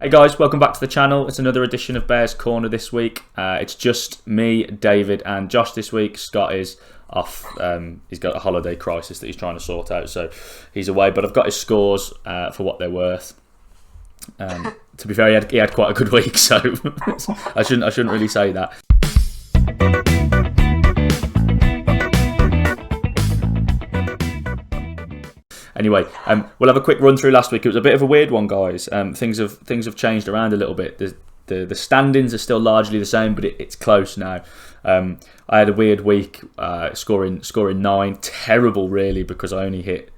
Hey guys, welcome back to the channel. It's another edition of Bears Corner this week. It's just me, David and Josh this week. Scott is off. He's got a holiday crisis that he's trying to sort out, so he's away. But I've got his scores for what they're worth. To be fair, he had quite a good week, so I shouldn't really say that. Anyway, we'll have a quick run through last week. It was a bit of a weird one, guys. Things have changed around a little bit. The standings are still largely the same, but it's close now. I had a weird week, scoring 9. Terrible, really, because I only hit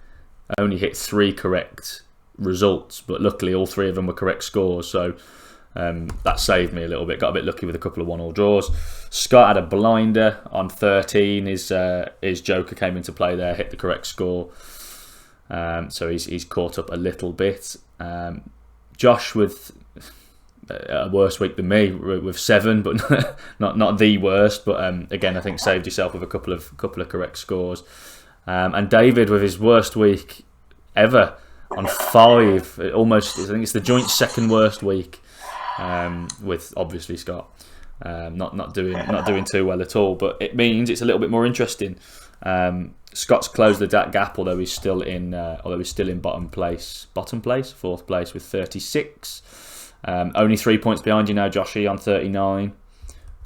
3 correct results, but luckily all 3 of them were correct scores. So that saved me a little bit. Got a bit lucky with a couple of 1-1 draws. Scott had a blinder on 13. His joker came into play there, hit the correct score. So he's caught up a little bit. Josh with a worse week than me with 7, but not the worst. But again, I think saved yourself with a couple of correct scores. And David with his worst week ever on 5. Almost, I think it's the joint second worst week. With obviously Scott not doing too well at all. But it means it's a little bit more interesting. Scott's closed the gap, although he's still in fourth place with 36. Only 3 points behind you now, Joshy, on 39.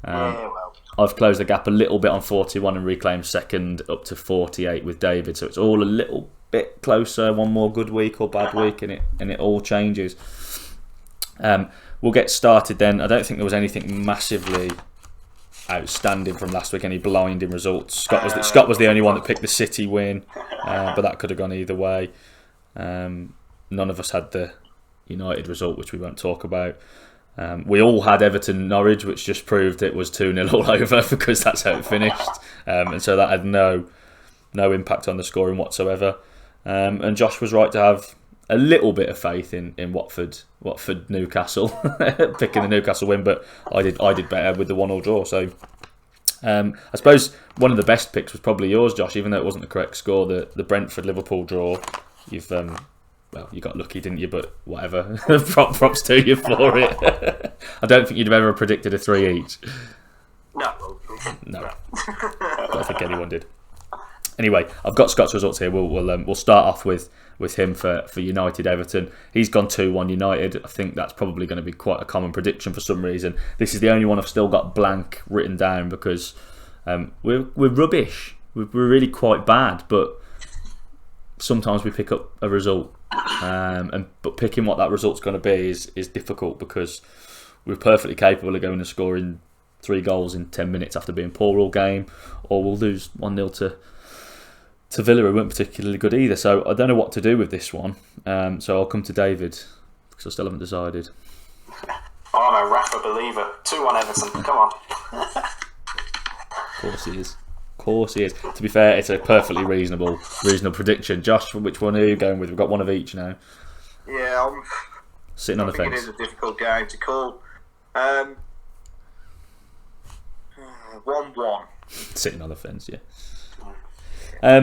I've closed the gap a little bit on 41 and reclaimed second up to 48 with David. So it's all a little bit closer. One more good week or bad week, and it all changes. We'll get started then. I don't think there was anything massively outstanding from last week, any blinding results. Scott was the only one that picked the City win, but that could have gone either way. None of us had the United result, which we won't talk about. We all had Everton Norwich, which just proved it was 2-0 all over because that's how it finished, and so that had no impact on the scoring whatsoever. And Josh was right to have a little bit of faith in Watford Newcastle, picking the Newcastle win, but I did better with the 1-1 draw. So I suppose one of the best picks was probably yours, Josh, even though it wasn't the correct score. The Brentford Liverpool draw, you got lucky, didn't you? But whatever, props to you for it. I don't think you'd have ever predicted a 3 each. No, I don't think anyone did. Anyway, I've got Scott's results here. We'll start off with him for United Everton. He's gone 2-1 United. I think that's probably going to be quite a common prediction for some reason. This is the only one I've still got blank written down because we're rubbish. We're really quite bad, but sometimes we pick up a result. But picking what that result's going to be is difficult because we're perfectly capable of going and scoring 3 goals in 10 minutes after being poor all game, or we'll lose 1-0 to Villa, who weren't particularly good either. So I don't know what to do with this one. So I'll come to David because I still haven't decided. I'm a Rafa believer. 2-1 Everton. Come on. Of course he is. To be fair, it's a perfectly reasonable prediction. Josh, which one are you going with? We've got one of each now. Yeah, I'm sitting on the fence. It is a difficult game to call. 1-1. Sitting on the fence, yeah. I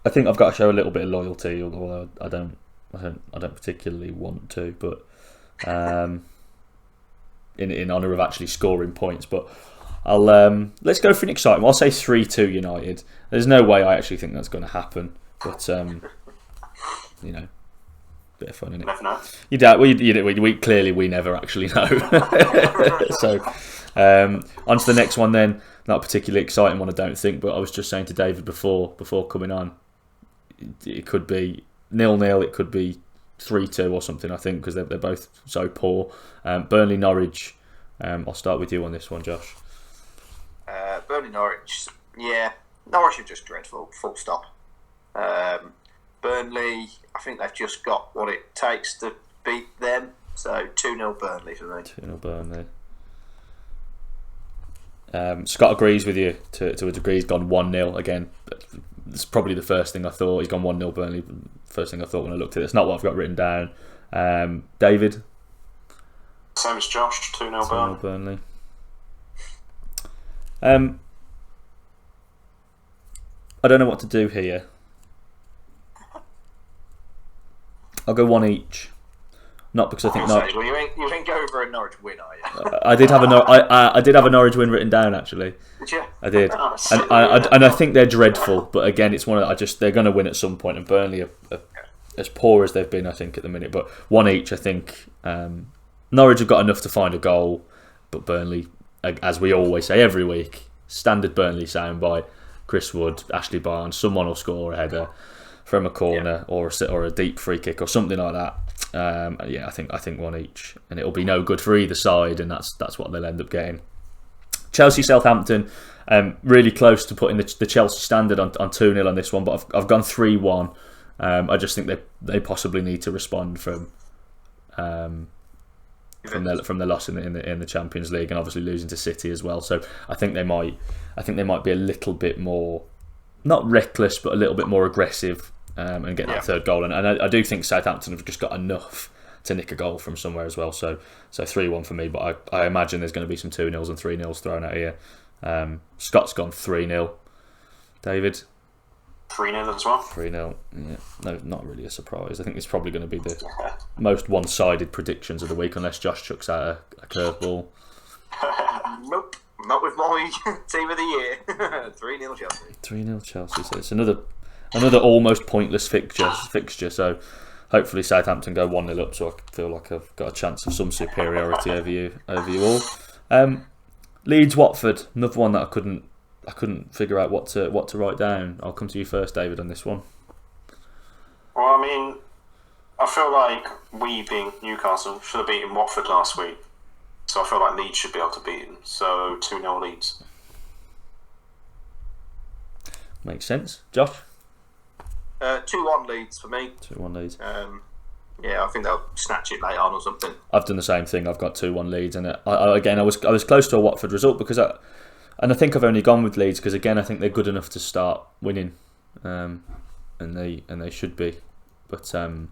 think I've got to show a little bit of loyalty, although I don't particularly want to, but in honour of actually scoring points. But let's go for an exciting one. I'll say 3-2 United. There's no way I actually think that's going to happen, but bit of fun, innit? Never know. You doubt. We clearly we never actually know. So on to the next one then. Not a particularly exciting one, I don't think, but I was just saying to David before coming on, it could be 0-0, it could be 3-2 or something, I think, because they're both so poor. Burnley Norwich, I'll start with you on this one, Josh. Burnley Norwich, yeah, Norwich are just dreadful, full stop. Burnley, I think they've just got what it takes to beat them, so 2-0 Burnley for me. 2-0 Burnley. Scott agrees with you to a degree. He's gone 1-0 again. It's probably the first thing I thought. He's gone 1-0 Burnley. First thing I thought when I looked at it. It's not what I've got written down. David? Same as Josh, 2-0 Burnley. I don't know what to do here. I'll go 1 each. Not because I think Well, you ain't go for a Norwich win, are you? I did have I did have a Norwich win written down actually. Did you? I did, Oh, and I think they're dreadful. But again, it's one of they're going to win at some point, and Burnley are as poor as they've been, I think, at the minute. But one each, I think. Norwich have got enough to find a goal, but Burnley, as we always say every week, standard Burnley soundbite: Chris Wood, Ashley Barnes, someone will score a header from a corner or a deep free kick or something like that. I think one each, and it'll be no good for either side, and that's what they'll end up getting. Chelsea Southampton, really close to putting the Chelsea standard on 2-0 on this one, but I've gone 3-1. I just think they possibly need to respond from the loss in the Champions League, and obviously losing to City as well. So I think they might be a little bit more, not reckless, but a little bit more aggressive, and get that third goal. And I do think Southampton have just got enough to nick a goal from somewhere as well. So 3-1 for me, but I imagine there's going to be some 2-0s and 3-0s thrown out here. Scott's gone 3-0. David? 3-0 as well. 3-0. Yeah, no, not really a surprise. I think it's probably going to be the most one-sided predictions of the week, unless Josh chucks out a curveball. Nope, not with my team of the year. 3-0 Chelsea. 3-0 Chelsea. So it's another almost pointless fixture. So hopefully Southampton go 1-0 up, so I feel like I've got a chance of some superiority over you all. Leeds Watford, another one that I couldn't figure out what to write down. I'll come to you first, David, on this one. Well, I mean, I feel like we, being Newcastle, should have beaten Watford last week. So I feel like Leeds should be able to beat them. So 2-0 Leeds. Makes sense. Josh? 2-1 Leeds for me. 2-1 Leeds. I think they'll snatch it late on or something. I've done the same thing. I've got 2-1 Leeds, and I was close to a Watford result because I think I've only gone with Leeds because again I think they're good enough to start winning, and they should be, but and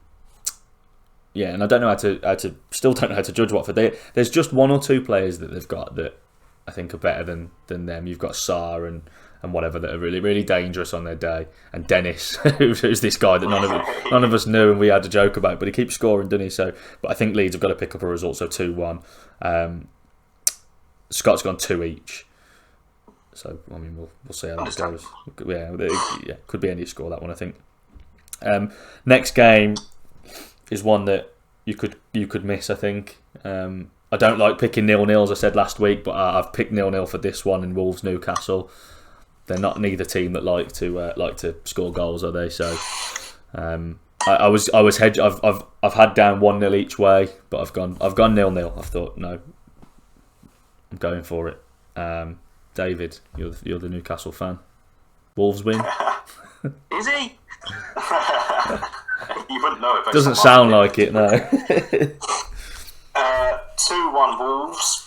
I don't know how to still don't know how to judge Watford. There's just one or two players that they've got that I think are better than them. You've got Sarr and whatever that are really, really dangerous on their day, and Dennis, who's this guy that none of us knew and we had a joke about, but he keeps scoring, doesn't he? So, but I think Leeds have got to pick up a result. So 2-1. Scott's gone 2 each. So I mean, we'll see how that goes. Yeah, could be any score, that one, I think. Next game is one that you could miss, I think. I don't like picking 0-0s, I said last week, but I've picked 0-0 for this one in Wolves Newcastle. They're not neither team that like to score goals, are they? So I was hedged. I've had down 1-0 each way, but I've gone 0-0. I thought no, I'm going for it. David, you're the Newcastle fan. Wolves win. Is he? You wouldn't know it. Doesn't sound like it, no. 2-1 Wolves.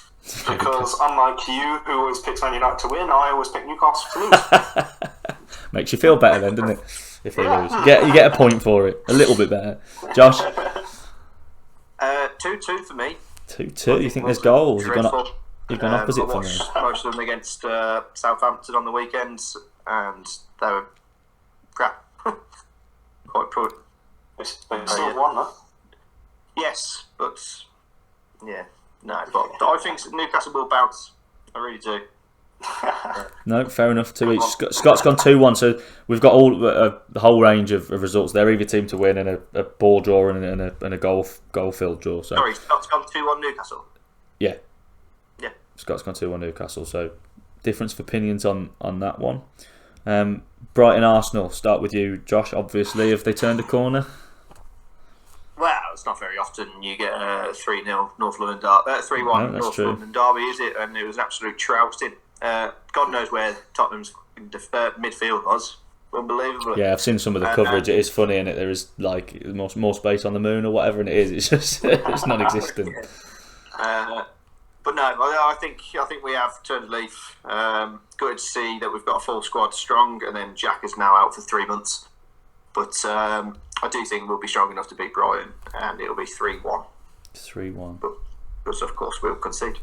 Because unlike you, who always picks Man United to win, I always pick Newcastle to lose. Makes you feel better then, doesn't it? If they lose, you get a point for it. A little bit better. Josh? 2-2 for me. 2-2. You think there's goals? You've gone opposite for me. Most of them against Southampton on the weekends, and they were crap. Quite poor. They still won, though. Yes, but yeah. No, but I think Newcastle will bounce. I really do. No, fair enough. 2 each. Scott's gone 2-1, so we've got all the whole range of results. They're either team to win and a ball draw and a goal field draw. So. Sorry, Scott's gone 2-1 Newcastle. Yeah. Yeah. Scott's gone 2-1 Newcastle. So difference of opinions on that one. Brighton Arsenal. Start with you, Josh. Obviously, have they turned a corner? Well, it's not very often you get a 3-0 North London derby, 3-1 North London derby, is it? And it was an absolute trouncing. God knows where Tottenham's midfield was. Unbelievable. Yeah, I've seen some of the coverage. It is funny, and there is like more space on the moon or whatever, and it is. It's just it's non-existent. But no, I think we have turned a leaf. Good to see that we've got a full squad strong, and then Jack is now out for 3 months. But I do think we'll be strong enough to beat Brighton, and it'll be 3-1. 3-1. But because of course we'll concede.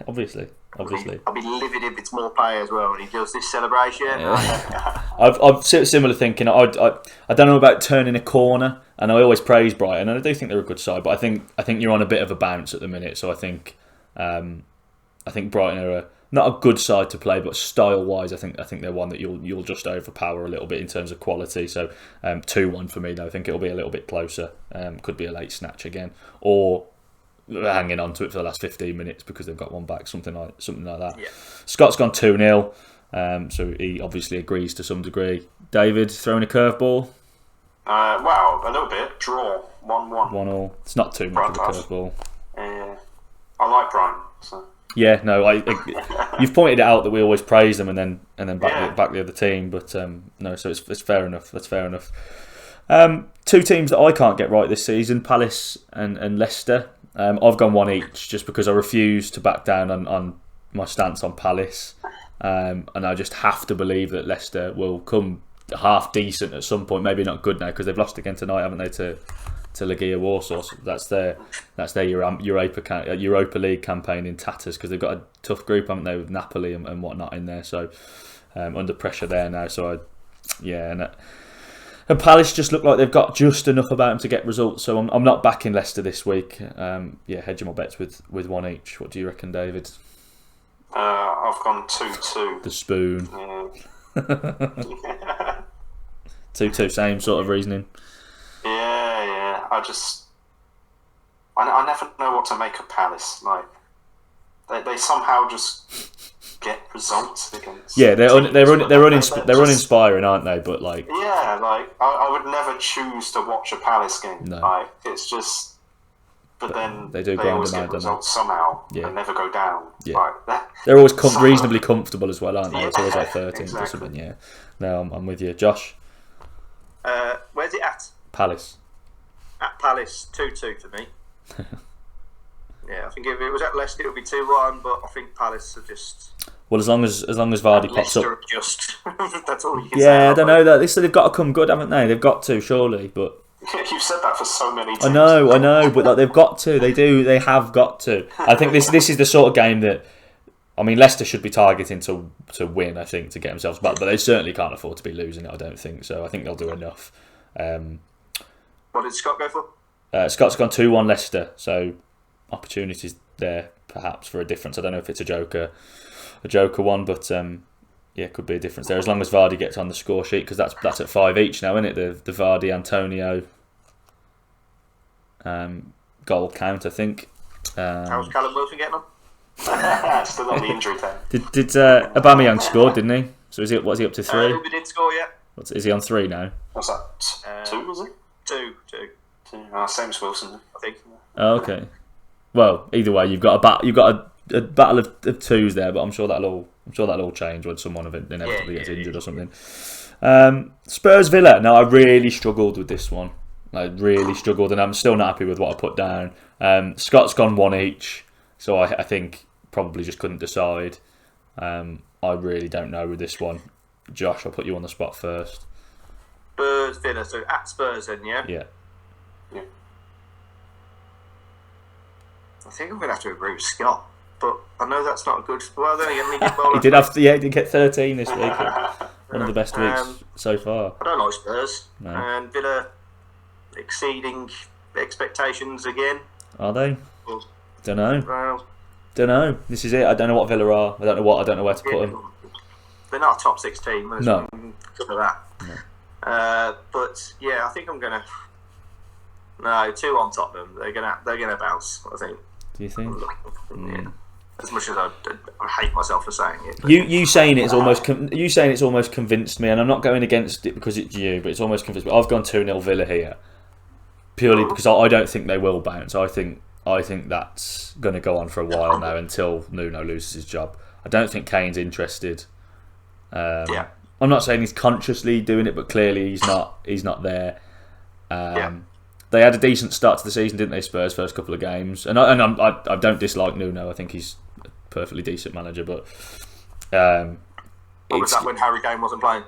Obviously. I'll be livid if it's more pay as well when he does this celebration. I've similar thinking. I don't know about turning a corner, and I always praise Brighton, and I do think they're a good side. But I think you're on a bit of a bounce at the minute. So I think Brighton are not a good side to play, but style wise, I think they're one that you'll just overpower a little bit in terms of quality. So 2-1 for me. Though I think it'll be a little bit closer. Could be a late snatch again, or hanging on to it for the last 15 minutes because they've got one back, something like that. Yeah. Scott's gone 2-0, so he obviously agrees to some degree. David throwing a curveball. Well, a little bit. Draw 1-1. 1-1. It's not too much of a curveball. I like Brighton. So. Yeah, no, you've pointed out that we always praise them and then back the other team, but no, so it's fair enough. That's fair enough. Two teams that I can't get right this season: Palace and Leicester. I've gone one each just because I refuse to back down on my stance on Palace, and I just have to believe that Leicester will come half decent at some point. Maybe not good now because they've lost again tonight, haven't they? To Legia Warsaw. So that's their Europa League campaign in tatters because they've got a tough group, haven't they, with Napoli and whatnot in there. So under pressure there now. So and Palace just look like they've got just enough about them to get results. So I'm not backing Leicester this week. Hedging my bets with one each. What do you reckon, David? I've gone 2-2. The spoon. Yeah. 2-2, same sort of reasoning. Yeah. I never know what to make of Palace. Like they somehow just get results against. Yeah, they're uninspiring, aren't they? But like, yeah, like I would never choose to watch a Palace game. No. Like it's just, but then they always get results somehow. Yeah. And never go down. Yeah, like, they're always reasonably comfortable as well, aren't they? It's always like 13 exactly. or something. Yeah, no, I'm with you, Josh. Where's it at? Palace. At Palace, 2-2 for me. Yeah, I think if it was at Leicester, it would be 2-1, but I think Palace are just. Well, as long as Vardy pops up. Leicester just. That's all you can say. Yeah, I don't know that. They said they've got to come good, haven't they? They've got to, surely, but. You've said that for so many times. I know, but like, they've got to. They have got to. I think this is the sort of game that. I mean, Leicester should be targeting to win, I think, to get themselves back, but they certainly can't afford to be losing it, I don't think. So I think they'll do enough. What did Scott go for? Scott's gone 2-1 Leicester, so opportunities there perhaps for a difference. I don't know if it's a joker one, but yeah, could be a difference there as long as Vardy gets on the score sheet because that's at 5 each now, isn't it? The Vardy Antonio goal count, I think. How's Callum Wilson getting on? Still on the injury time. Did Aubameyang score, didn't he? So what's he up to 3? Uber did score yet. Is he on 3 now? What's that? 2 was it? 2. Same as Wilson, I think. Oh, okay. Well, either way, you've got a battle of twos there, but I'm sure that'll all change when someone inevitably gets injured or something. Spurs Villa. Now I really struggled with this one. I really struggled, and I'm still not happy with what I put down. Scott's gone 1 each, so I think probably just couldn't decide. I really don't know with this one. Josh, I'll put you on the spot first. Spurs Villa, so at Spurs then, yeah? Yeah. I think I'm going to have to agree with Scott, but I know that's not a good. Well, then again, he did get 13 this week. One of the best weeks so far. I don't like Spurs. No. And Villa exceeding expectations again. Are they? Well, don't know. This is it. I don't know what Villa are. I don't know where to put them. They're not a top 6 team. No. Because of that. No. But yeah, I think I'm going to. No, 2 on Tottenham. They're gonna bounce, I think. Do you think? Yeah. As much as I hate myself for saying it. You saying it's almost convinced me, and I'm not going against it because it's you, but it's almost convinced me. I've gone 2-0 Villa here, purely because I don't think they will bounce. I think that's going to go on for a while now until Nuno loses his job. I don't think Kane's interested. I'm not saying he's consciously doing it, but clearly he's not there. They had a decent start to the season, didn't they, Spurs, first couple of games? And I don't dislike Nuno. I think he's a perfectly decent manager. But was that when Harry Kane wasn't playing?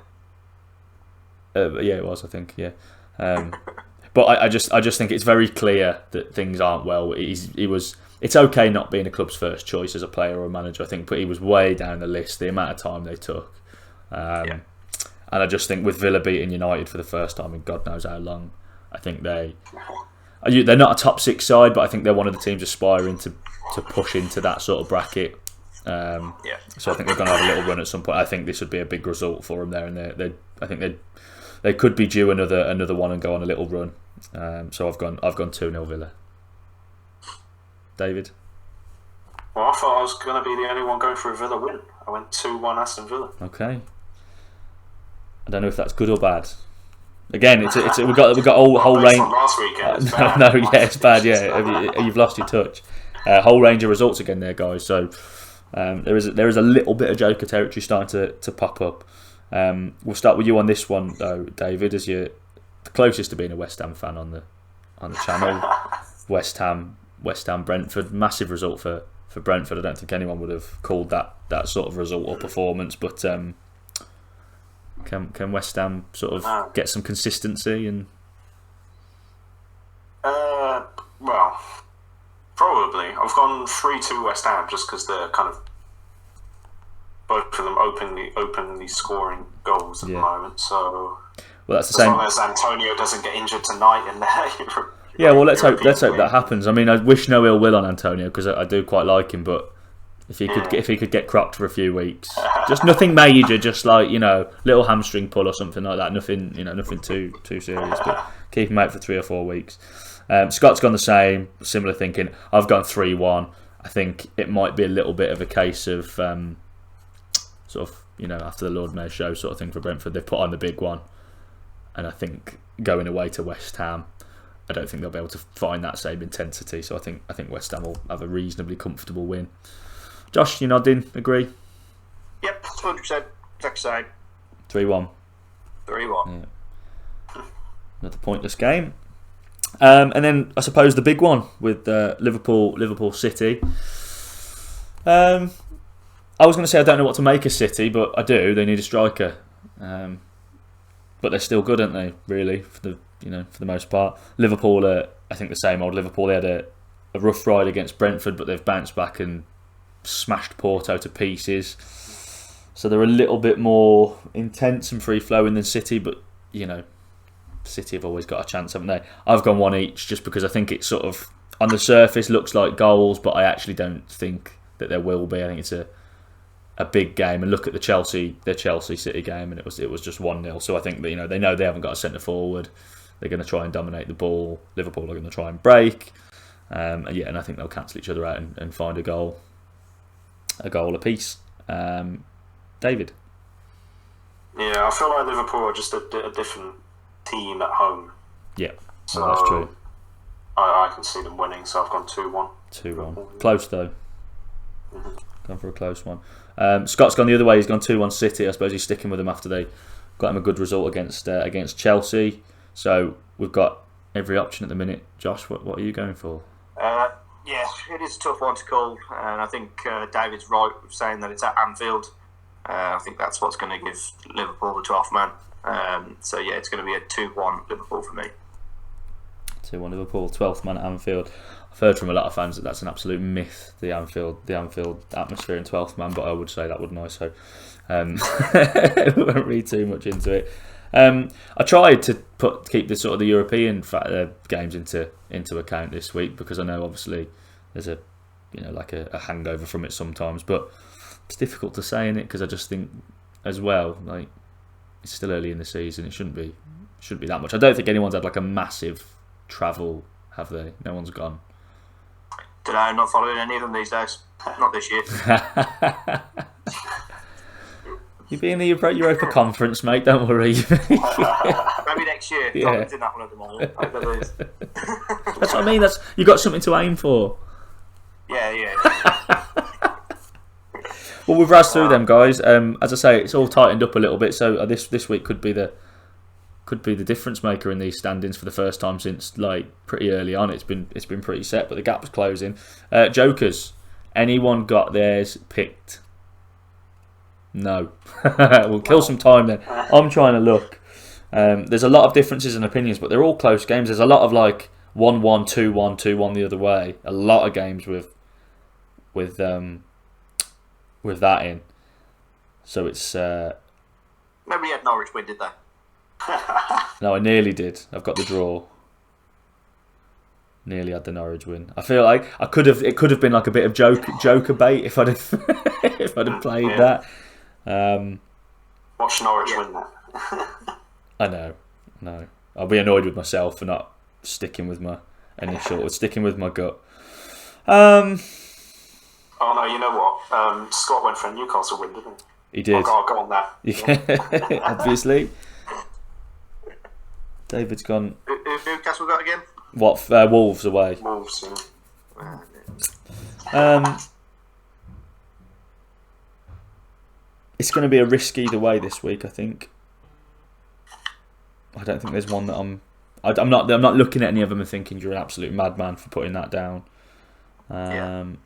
Yeah, it was, I think, yeah. But But I just think it's very clear that things aren't well. It's okay not being a club's first choice as a player or a manager, I think, but he was way down the list, the amount of time they took. And I just think with Villa beating United for the first time in God knows how long, I think they're not a top 6 side, but I think they're one of the teams aspiring to push into that sort of bracket. So I think they're going to have a little run at some point. I think this would be a big result for them there, and I think they could be due another one and go on a little run. So I've gone 2-0 Villa. David? Well, I thought I was going to be the only one going for a Villa win. I went 2-1 Aston Villa. Okay. I don't know if that's good or bad. Again, we've got a whole range. Last weekend, it's bad. Yeah, you've lost your touch. Whole range of results again there, guys. So there is a little bit of Joker territory starting to pop up. We'll start with you on this one though, David, as you're the closest to being a West Ham fan on the channel. West Ham Brentford, massive result for Brentford. I don't think anyone would have called that sort of result or performance, but can West Ham sort of get some consistency and? Well, probably. I've gone 3-2 West Ham just because they're kind of both of them openly scoring goals at the moment. So, well, that's the same. As long as Antonio doesn't get injured tonight in there. Yeah, well, let's hope that happens. I mean, I wish no ill will on Antonio because I do quite like him, but if he could get cropped for a few weeks, just nothing major, just like little hamstring pull or something like that. Nothing too serious, but keep him out for 3 or 4 weeks. Scott's gone the same, similar thinking. I've gone 3-1. I think it might be a little bit of a case of sort of after the Lord Mayor show sort of thing for Brentford. They've put on the big one, and I think going away to West Ham, I don't think they'll be able to find that same intensity. So I think West Ham will have a reasonably comfortable win. Josh, you nodding? Agree? Yep, 100%. Exact same. 3-1. 3-1. Yeah. Another pointless game. And then I suppose the big one with Liverpool City. I was going to say I don't know what to make of City, but I do. They need a striker, but they're still good, aren't they? Really, for the most part. Liverpool are, I think, the same old Liverpool. They had a rough ride against Brentford, but they've bounced back and smashed Porto to pieces. So they're a little bit more intense and free flowing than City, but City have always got a chance, haven't they? I've gone 1 each just because I think it sort of on the surface looks like goals, but I actually don't think that there will be. I think it's a big game, and look at the Chelsea City game, and it was just 1-0. So I think that they know they haven't got a centre forward. They're going to try and dominate the ball. Liverpool are going to try and break, and I think they'll cancel each other out and find a goal apiece. David. Yeah, I feel like Liverpool are just a different team at home. Yeah, so that's true. I can see them winning, so I've gone 2-1. 2-1. Close though. Gone for a close one. Scott's gone the other way. He's gone 2-1 City. I suppose he's sticking with them after they got him a good result against Chelsea. So we've got every option at the minute. Josh, what are you going for? Yeah, it is a tough one to call, and I think David's right with saying that it's at Anfield. I think that's what's going to give Liverpool the 12th man. So yeah, it's going to be a 2-1 Liverpool for me. 2-1 Liverpool, 12th man at Anfield. I've heard from a lot of fans that that's an absolute myth, the Anfield atmosphere in 12th man, but I would say that, wouldn't I? So I won't read too much into it. I tried to keep the sort of the European games into account this week because I know obviously there's a a hangover from it sometimes, but it's difficult to say in it because I just think as well it's still early in the season. It shouldn't be that much. I don't think anyone's had a massive travel, have they? No one's gone. Don't know, I'm not following any of them these days. Not this year. You'll be in the Europa Conference, mate, don't worry. Maybe next year. Yeah. Tottenham's in that one at the moment. That's what I mean. You've got something to aim for. Yeah. Well, we've razzed through them, guys. As I say, it's all tightened up a little bit, so this week could be the difference maker in these standings for the first time since pretty early on. It's been pretty set, but the gap's closing. Jokers, anyone got theirs picked? No. We'll kill some time then. I'm trying to look. There's a lot of differences in opinions, but they're all close games. There's a lot of like 1-1, 2-1, 2-1 the other way. A lot of games with that in. So it's. Nobody had Norwich win, did they? No, I nearly did. I've got the draw. Nearly had the Norwich win. I feel like I could have. It could have been like a bit of joker bait if I'd have if I'd have played that. Watch Norwich win that. I know. No, I'll be annoyed with myself for not sticking with my initial, sticking with my gut. Oh no, you know what? Scott went for a Newcastle win, didn't he? He did. I'll go on that. Yeah, obviously. David's gone. Who Newcastle got again? What? Wolves away. Wolves. Yeah. It's going to be a risk either way this week, I think. I don't think there's one that I'm not looking at any of them and thinking you're an absolute madman for putting that down. So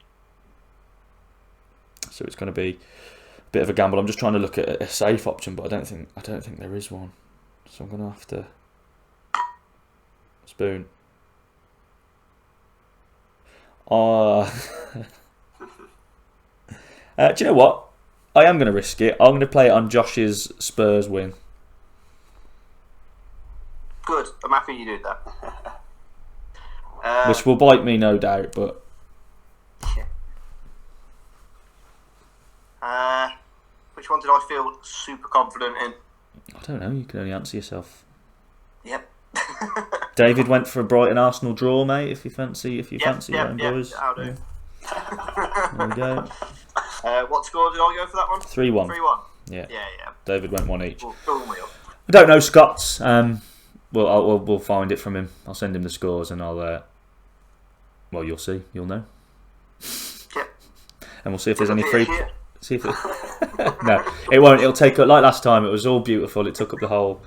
it's going to be a bit of a gamble. I'm just trying to look at a safe option, but I don't think there is one. So I'm going to have to spoon. Do you know what? I am going to risk it. I'm going to play it on Josh's Spurs win. Good. I'm happy you did that. Which will bite me, no doubt, but... Which one did I feel super confident in? I don't know. You can only answer yourself. Yep. David went for a Brighton Arsenal draw, mate. If you fancy your own boys. I'll do. There we go. What score did I go for that one? 3-1. 3-1. Yeah. Yeah. David went one each. We'll fill me up. I don't know Scott's. We'll find it from him. I'll send him the scores, and I'll. Well, you'll see. You'll know. Yep. And we'll see if there's any free. See if no, it won't. It'll take up like last time. It was all beautiful. It took up the whole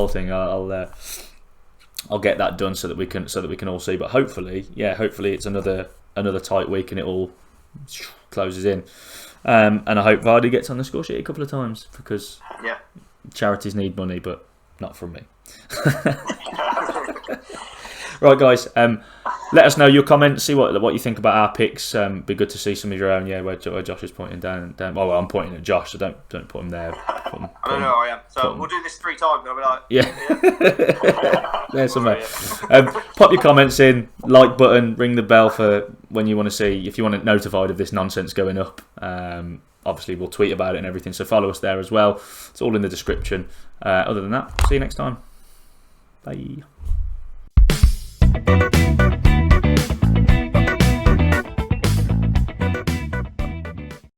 thing. I'll get that done so that we can all see. But hopefully it's another tight week and it all closes in. And I hope Vardy gets on the score sheet a couple of times because charities need money, but not from me. Right, guys. Let us know your comments. See what you think about our picks. Be good to see some of your own. Yeah, where Josh is pointing down. Well, I'm pointing at Josh, so don't put him there. I don't know. I am. So we'll do this 3 times. And I'll be like, There's somewhere. Pop your comments in. Like button. Ring the bell for when you want to see. If you want to get notified of this nonsense going up. Obviously, we'll tweet about it and everything. So follow us there as well. It's all in the description. Other than that, see you next time. Bye.